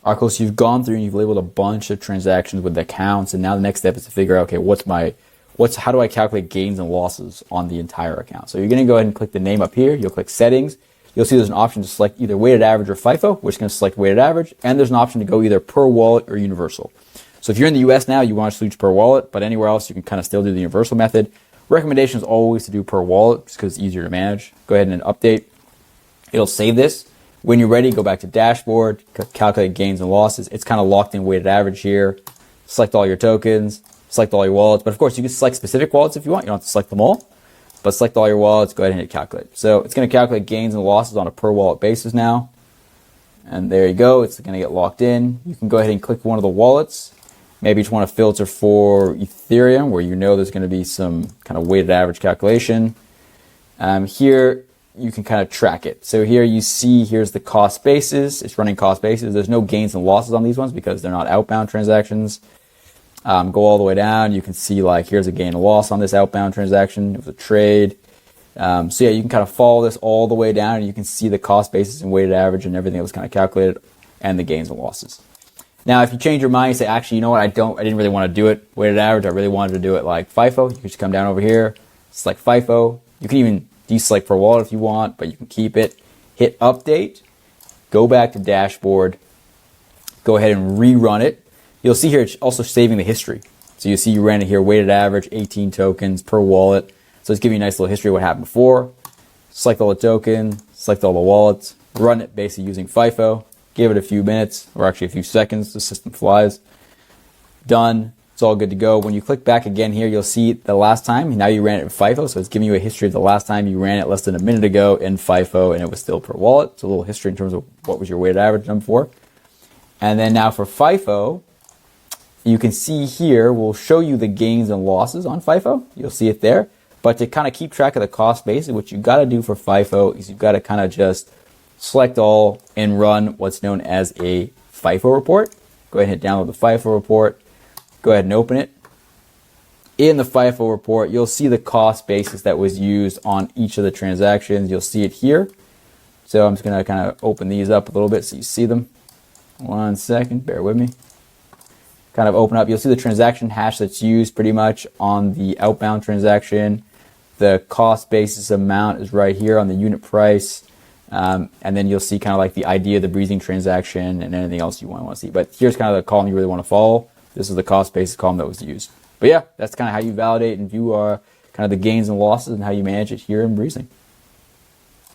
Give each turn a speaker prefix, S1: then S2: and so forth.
S1: All right, cool. So you've gone through and you've labeled a bunch of transactions with the accounts, and now the next step is to figure out, okay, how do I calculate gains and losses on the entire account? So you're going to go ahead and click the name up here. You'll click settings. You'll see there's an option to select either weighted average or FIFO. We're just going to select weighted average, and there's an option to go either per wallet or universal. So if you're in the US now, you want to switch per wallet, but anywhere else, you can kind of still do the universal method. Recommendation is always to do per wallet just because it's easier to manage. Go ahead and update. It'll save this. When you're ready, go back to dashboard, calculate gains and losses. It's kind of locked in weighted average here. Select all your tokens, select all your wallets. But of course, you can select specific wallets if you want. You don't have to select them all, but select all your wallets. Go ahead and hit calculate. So it's going to calculate gains and losses on a per wallet basis now. And there you go. It's going to get locked in. You can go ahead and click one of the wallets. Maybe you just want to filter for Ethereum, where you know there's going to be some kind of weighted average calculation. Here, you can kind of track it. So here you see, here's the cost basis. It's running cost basis. There's no gains and losses on these ones because they're not outbound transactions. Go all the way down. You can see like, here's a gain and loss on this outbound transaction. It was a trade. So yeah, you can kind of follow this all the way down and you can see the cost basis and weighted average and everything that was kind of calculated and the gains and losses. Now, if you change your mind, you say, actually, you know what? I didn't really want to do it weighted average. I really wanted to do it like FIFO. You can just come down over here, select FIFO. You can even deselect per wallet if you want, but you can keep it. Hit update, go back to dashboard, go ahead and rerun it. You'll see here it's also saving the history. So you see you ran it here, weighted average, 18 tokens per wallet. So it's giving you a nice little history of what happened before. Select all the tokens, select all the wallets, run it basically using FIFO. Give it a few minutes, or actually a few seconds, the system flies. Done. It's all good to go. When you click back again here, you'll see the last time. Now you ran it in FIFO, so it's giving you a history of the last time you ran it less than a minute ago in FIFO, and it was still per wallet. It's a little history in terms of what was your weighted average done for. And then now for FIFO, you can see here, we'll show you the gains and losses on FIFO. You'll see it there. But to kind of keep track of the cost basis, what you got to do for FIFO is you've got to kind of just select all and run what's known as a FIFO report. Go ahead and hit download the FIFO report. Go ahead and open it. In the FIFO report, you'll see the cost basis that was used on each of the transactions. You'll see it here. So I'm just going to kind of open these up a little bit so you see them. 1 second, bear with me. Kind of open up. You'll see the transaction hash that's used pretty much on the outbound transaction. The cost basis amount is right here on the unit price. And then you'll see kind of like the ID of the breezing transaction and anything else you want to see. But here's kind of the column you really want to follow. This is the cost basis column that was used. But yeah, that's kind of how you validate and view kind of the gains and losses and how you manage it here in breezing.